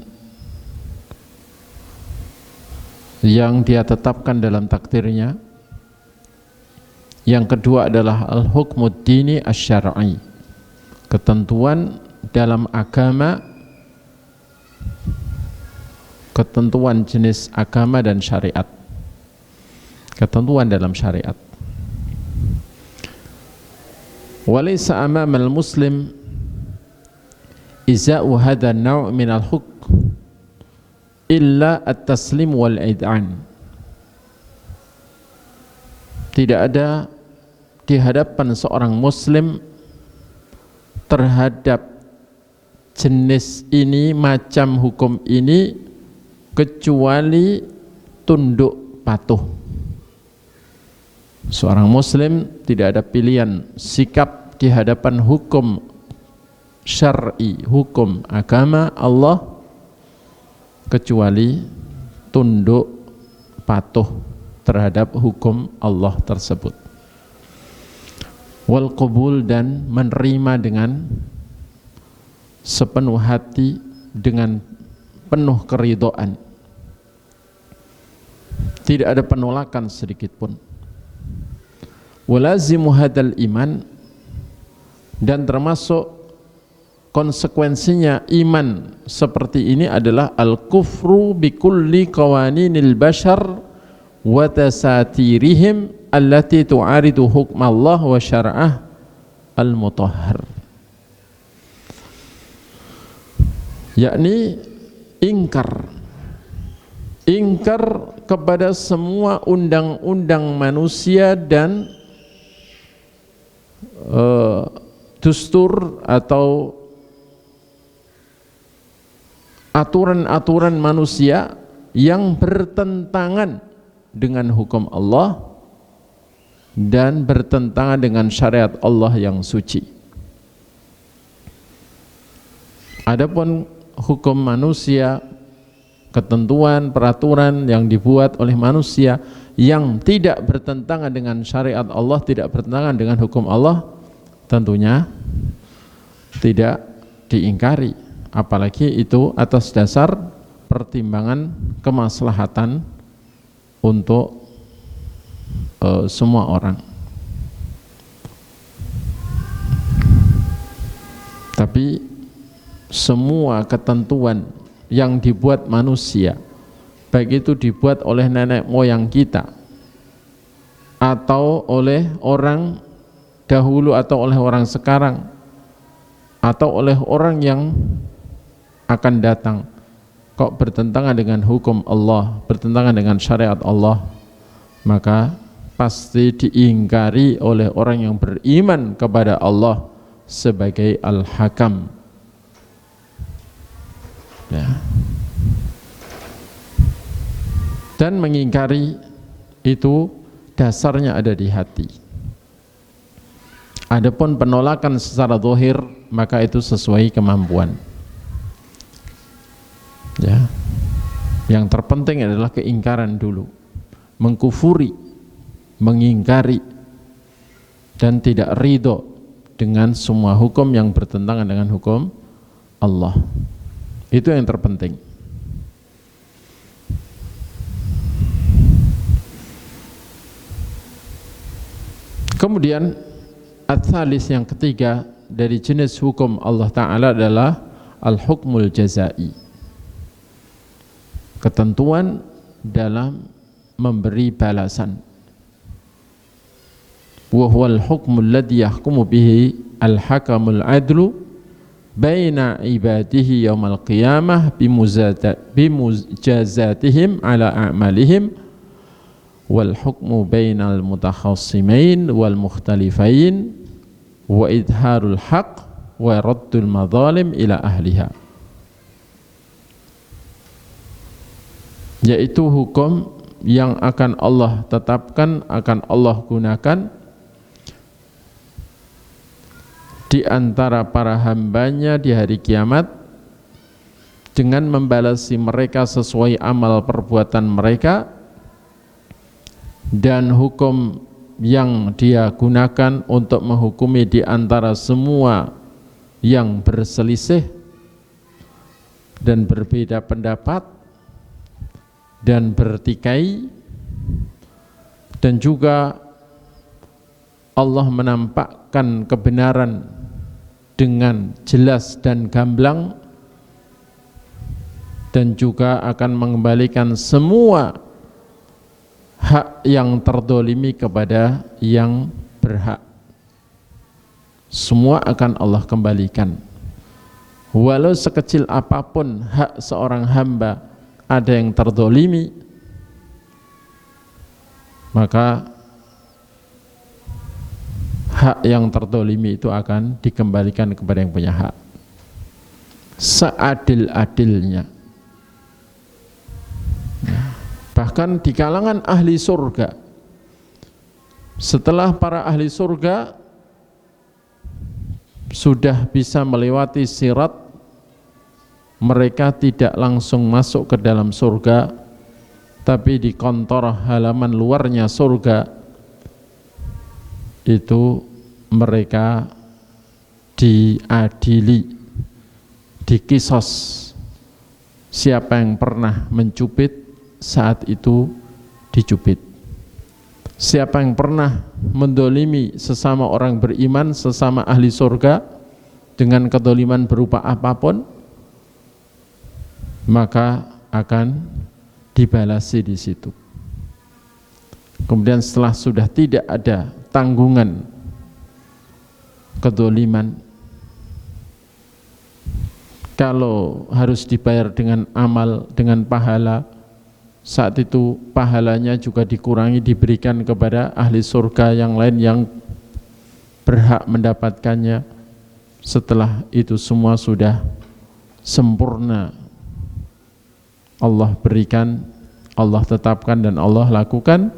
yang Dia tetapkan dalam takdirnya. Yang kedua adalah al-hukmud dini asy-syar'i, ketentuan dalam agama, ketentuan jenis agama dan syariat, ketentuan dalam syariat. Walaysa amamal muslim iza'u hadha an-naw' min al-hukm illa at-taslim wal id'an. Tidak ada di hadapan seorang muslim terhadap jenis ini, macam hukum ini, kecuali tunduk patuh. Seorang muslim tidak ada pilihan sikap di hadapan hukum syar'i, hukum agama Allah, kecuali tunduk patuh terhadap hukum Allah tersebut. Wal qabul, dan menerima dengan sepenuh hati, dengan penuh keridhaan. Tidak ada penolakan sedikit pun. Walazimu hadal iman, dan termasuk konsekuensinya iman seperti ini adalah al-kufru bi kulli qawaninil bashar wa tasatirihim allati tu'aridu hukmallah wa syar'ah al-mutahhar. Yakni ingkar kepada semua undang-undang manusia dan dustur atau aturan-aturan manusia yang bertentangan dengan hukum Allah dan bertentangan dengan syariat Allah yang suci. Adapun hukum manusia, ketentuan, peraturan yang dibuat oleh manusia yang tidak bertentangan dengan syariat Allah, tidak bertentangan dengan hukum Allah, tentunya tidak diingkari, apalagi itu atas dasar pertimbangan kemaslahatan untuk semua orang. Tapi semua ketentuan yang dibuat manusia, baik itu dibuat oleh nenek moyang kita atau oleh orang dahulu atau oleh orang sekarang atau oleh orang yang akan datang, kok bertentangan dengan hukum Allah, bertentangan dengan syariat Allah, maka pasti diingkari oleh orang yang beriman kepada Allah sebagai Al-Hakam. Ya. Dan mengingkari itu dasarnya ada di hati. Adapun penolakan secara zahir, maka itu sesuai kemampuan. Ya. Yang terpenting adalah keingkaran dulu, mengkufuri, mengingkari, dan tidak ridho dengan semua hukum yang bertentangan dengan hukum Allah. Itu yang terpenting. Kemudian ats-tsalis yang ketiga dari jenis hukum Allah Ta'ala adalah al-hukmul jazai, ketentuan dalam memberi balasan. Wa huwal hukmul ladzi yahkumu bihi al-hakamul adlu baina ibadihi yaumal qiyamah bimujazatihim ala a'malihim wal hukmu bainal mutakhassimain wal mukhtalifain wa idharul haq wa raddul madzalim ila ahliha, yaitu hukum yang akan Allah tetapkan, akan Allah gunakan di antara para hambanya di hari kiamat dengan membalasi mereka sesuai amal perbuatan mereka, dan hukum yang dia gunakan untuk menghukumi di antara semua yang berselisih dan berbeda pendapat dan bertikai. Dan juga Allah menampakkan kebenaran dengan jelas dan gamblang, dan juga akan mengembalikan semua hak yang terdolimi kepada yang berhak. Semua akan Allah kembalikan, walau sekecil apapun hak seorang hamba ada yang terdolimi, maka hak yang terdolimi itu akan dikembalikan kepada yang punya hak seadil-adilnya. Bahkan di kalangan ahli surga, setelah para ahli surga sudah bisa melewati sirat, mereka tidak langsung masuk ke dalam surga, tapi di kontor halaman luarnya surga itu mereka diadili, dikisos. Siapa yang pernah mencubit, saat itu dicubit. Siapa yang pernah mendolimi sesama orang beriman, sesama ahli surga dengan kedoliman berupa apapun, maka akan dibalasi di situ. Kemudian setelah sudah tidak ada tanggungan kedoliman, kalau harus dibayar dengan amal, dengan pahala, saat itu pahalanya juga dikurangi, diberikan kepada ahli surga yang lain yang berhak mendapatkannya. Setelah itu semua sudah sempurna, Allah berikan, Allah tetapkan dan Allah lakukan,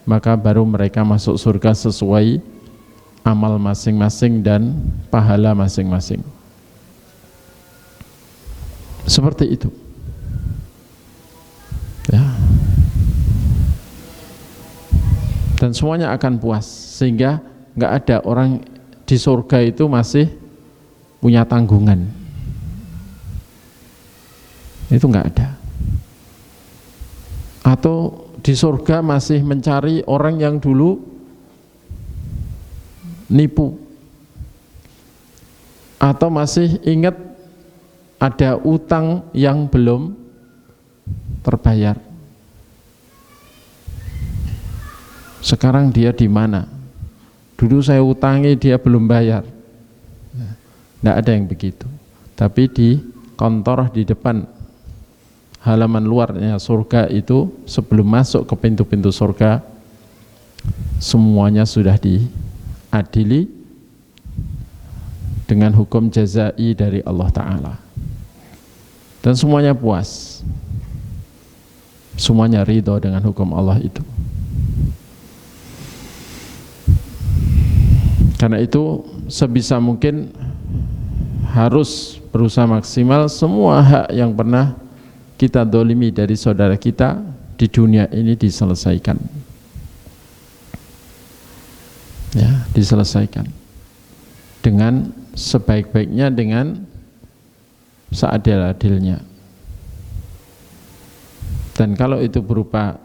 maka baru mereka masuk surga sesuai amal masing-masing dan pahala masing-masing. Seperti itu ya. Dan semuanya akan puas, sehingga nggak ada orang di surga itu masih punya tanggungan. Itu nggak ada. Atau di surga masih mencari orang yang dulu nipu, atau masih ingat ada utang yang belum terbayar. Sekarang dia di mana? Dulu saya utangi, dia belum bayar. Tidak ada yang begitu. Tapi di kantor di depan halaman luarnya surga itu, sebelum masuk ke pintu-pintu surga, semuanya sudah diadili dengan hukum jazai dari Allah Ta'ala, dan semuanya puas, semuanya ridho dengan hukum Allah itu. Karena itu sebisa mungkin harus berusaha maksimal semua hak yang pernah kita dolimi dari saudara kita di dunia ini diselesaikan, ya, diselesaikan dengan sebaik-baiknya, dengan seadil-adilnya. Dan kalau itu berupa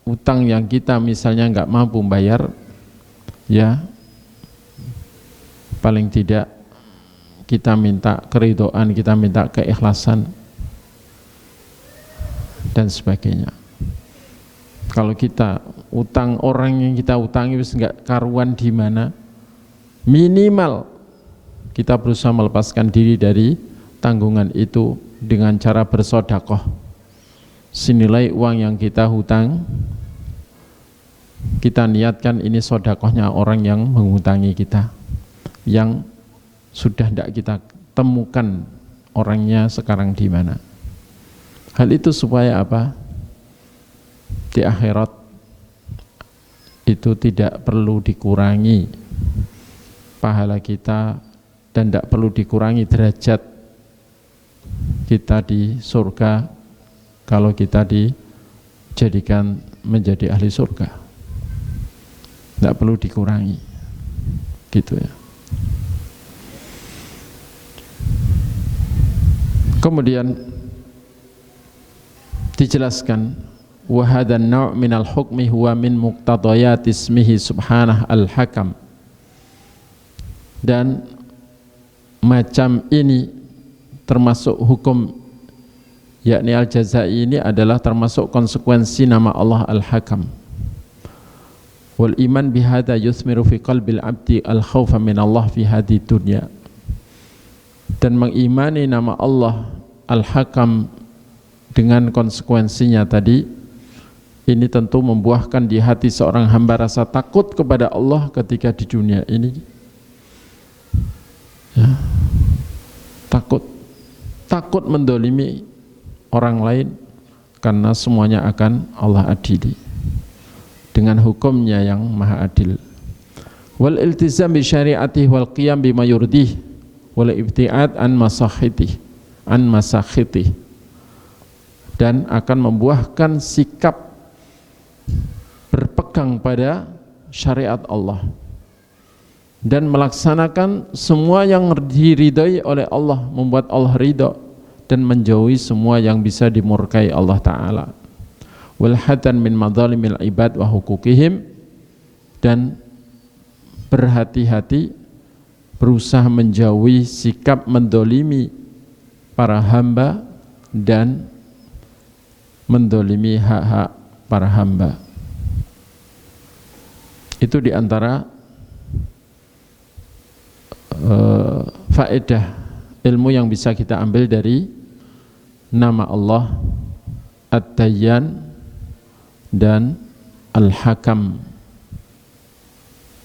utang yang kita misalnya nggak mampu bayar, ya paling tidak kita minta keridhaan, kita minta keikhlasan dan sebagainya. Kalau kita utang, orang yang kita utangi wis enggak karuan di mana, minimal kita berusaha melepaskan diri dari tanggungan itu dengan cara bersedekah. Senilai uang yang kita hutang, kita niatkan ini sedekahnya orang yang menghutangi kita, yang sudah tidak kita temukan orangnya sekarang di mana. Hal itu supaya apa? Di akhirat itu tidak perlu dikurangi pahala kita dan tidak perlu dikurangi derajat kita di surga kalau kita dijadikan menjadi ahli surga. Tidak perlu dikurangi, gitu ya. Kemudian dijelaskan wa hadan naw' minal hukmi huwa min muqtadayat ismihi subhanah al-hakam, dan macam ini termasuk hukum, yakni al-jazai ini adalah termasuk konsekuensi nama Allah al-hakam. Wal iman bihada yuthmiru fi qalbil abdi al-khawfa min Allah fi hadi dunya, dan mengimani nama Allah Al-Hakam dengan konsekuensinya tadi, ini tentu membuahkan di hati seorang hamba rasa takut kepada Allah ketika di dunia ini ya. Takut mendolimi orang lain, karena semuanya akan Allah adili dengan hukumnya yang maha adil. Wal iltizam bi syari'atihi wal qiyam bima yurdih wal ibtiad an masakhitih, dan akan membuahkan sikap berpegang pada syariat Allah dan melaksanakan semua yang diridhai oleh Allah, membuat Allah ridha, dan menjauhi semua yang bisa dimurkai Allah Ta'ala. Wal hadan min madzalimil ibad wa hukukihim, dan berhati-hati berusaha menjauhi sikap mendolimi para hamba dan mendolimi hak-hak para hamba. Itu diantara faedah ilmu yang bisa kita ambil dari nama Allah Ad-Dayyan dan Al-Hakam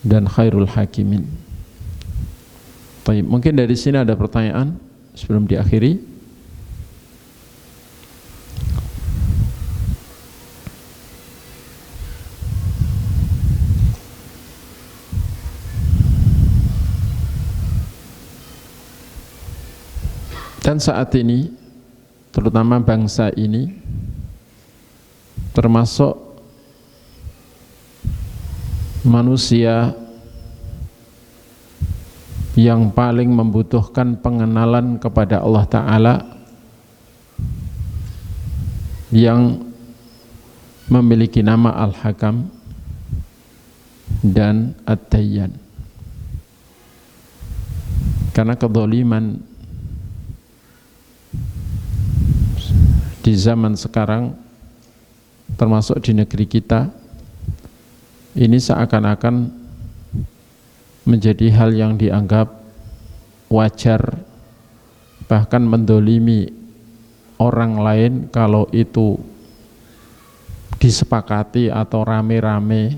dan Khairul Hakimin. Baik, mungkin dari sini ada pertanyaan sebelum diakhiri. Dan saat ini, terutama bangsa ini, termasuk manusia yang paling membutuhkan pengenalan kepada Allah Ta'ala, yang memiliki nama Al-Hakam dan Ad-Dayyan. Karena kezaliman di zaman sekarang, termasuk di negeri kita, ini seakan-akan menjadi hal yang dianggap wajar, bahkan mendolimi orang lain kalau itu disepakati atau rame-rame,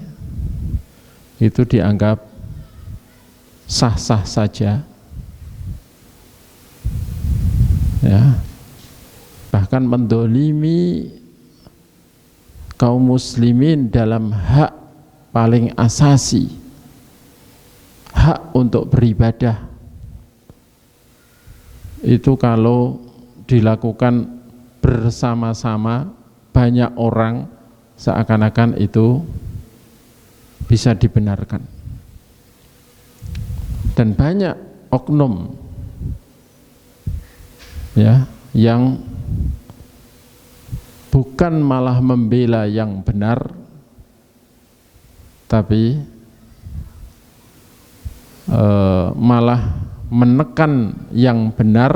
itu dianggap sah-sah saja ya. Bahkan mendolimi kaum muslimin dalam hak paling asasi, hak untuk beribadah, itu kalau dilakukan bersama-sama banyak orang, seakan-akan itu bisa dibenarkan. Dan banyak oknum ya yang bukan malah membela yang benar, tapi malah menekan yang benar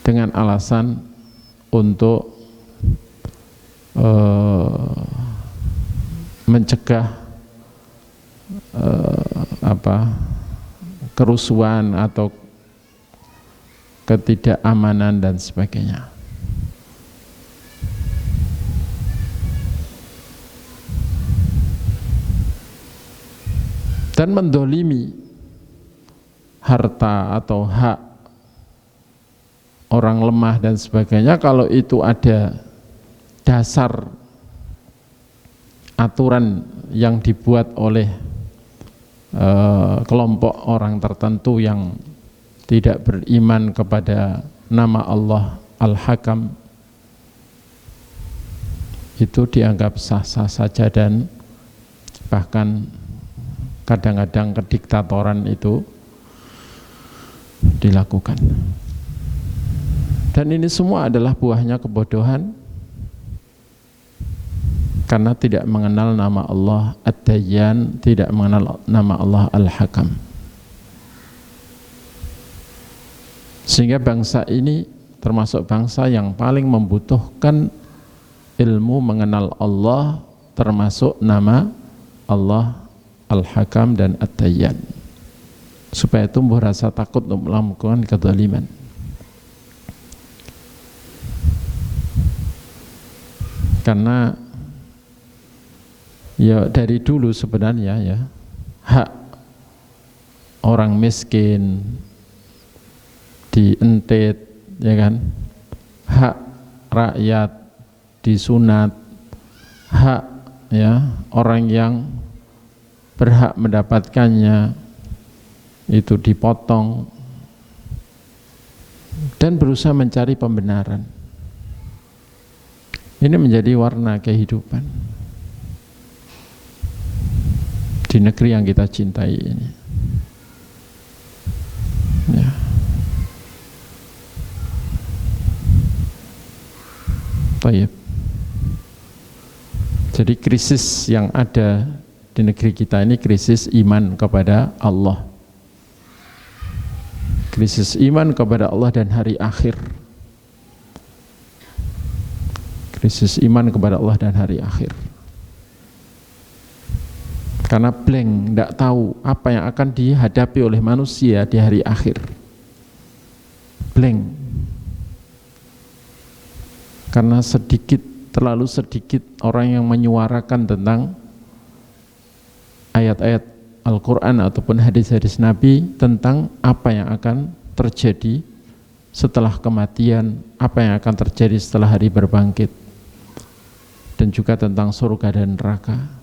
dengan alasan untuk mencegah kerusuhan atau ketidakamanan dan sebagainya. Dan mendolimi harta atau hak orang lemah dan sebagainya, kalau itu ada dasar aturan yang dibuat oleh kelompok orang tertentu yang tidak beriman kepada nama Allah Al-Hakam, itu dianggap sah-sah saja, dan bahkan kadang-kadang kediktatoran itu dilakukan. Dan ini semua adalah buahnya kebodohan, karena tidak mengenal nama Allah Ad-Dayyan, tidak mengenal nama Allah Al-Hakam. Sehingga bangsa ini termasuk bangsa yang paling membutuhkan ilmu mengenal Allah, termasuk nama Allah Al-Hakam dan Ad-Dayyan, supaya tumbuh rasa takut untuk melakukan kezaliman. Karena ya dari dulu sebenarnya ya, hak orang miskin dientet, ya kan, hak rakyat disunat, hak ya orang yang berhak mendapatkannya itu dipotong, dan berusaha mencari pembenaran. Ini menjadi warna kehidupan di negeri yang kita cintai ini. Ya. Baik. Jadi krisis yang ada di negeri kita ini krisis iman kepada Allah, krisis iman kepada Allah dan hari akhir, krisis iman kepada Allah dan hari akhir. Karena blank, tidak tahu apa yang akan dihadapi oleh manusia di hari akhir. Blank. Karena terlalu sedikit orang yang menyuarakan tentang ayat-ayat Al-Quran ataupun hadis-hadis Nabi tentang apa yang akan terjadi setelah kematian, apa yang akan terjadi setelah hari berbangkit, dan juga tentang surga dan neraka.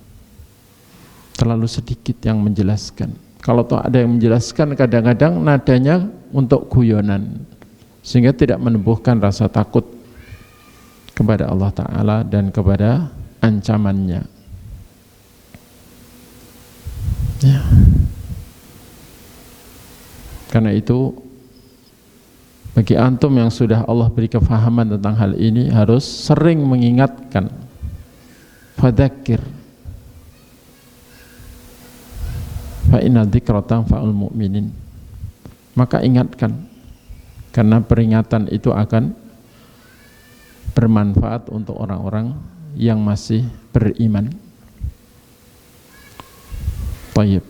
Terlalu sedikit yang menjelaskan. Kalau ada yang menjelaskan, kadang-kadang nadanya untuk guyonan, sehingga tidak menumbuhkan rasa takut kepada Allah Ta'ala dan kepada ancamannya. Ya. Karena itu bagi antum yang sudah Allah beri kefahaman tentang hal ini, harus sering mengingatkan. Fadzakir fa inna dzikra tanfa'ul mu'minin. Maka ingatkan, karena peringatan itu akan bermanfaat untuk orang-orang yang masih beriman. Baik.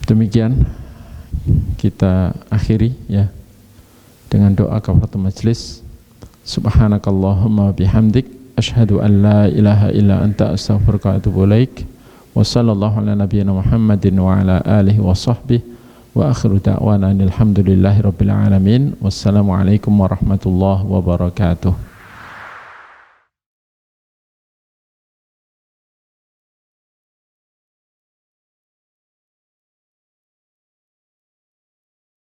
Demikian kita akhiri ya dengan doa kafaratul majlis. Subhanakallahumma bihamdik asyhadu an la ilaha illa anta astaghfiruka wa atubu ilaik. Wa sallallahu ala nabiyyina Muhammadin wa ala alihi wa sahbihi wa akhiru da'wana alhamdulillahi rabbil alamin. Wassalamu alaikum warahmatullahi wabarakatuh.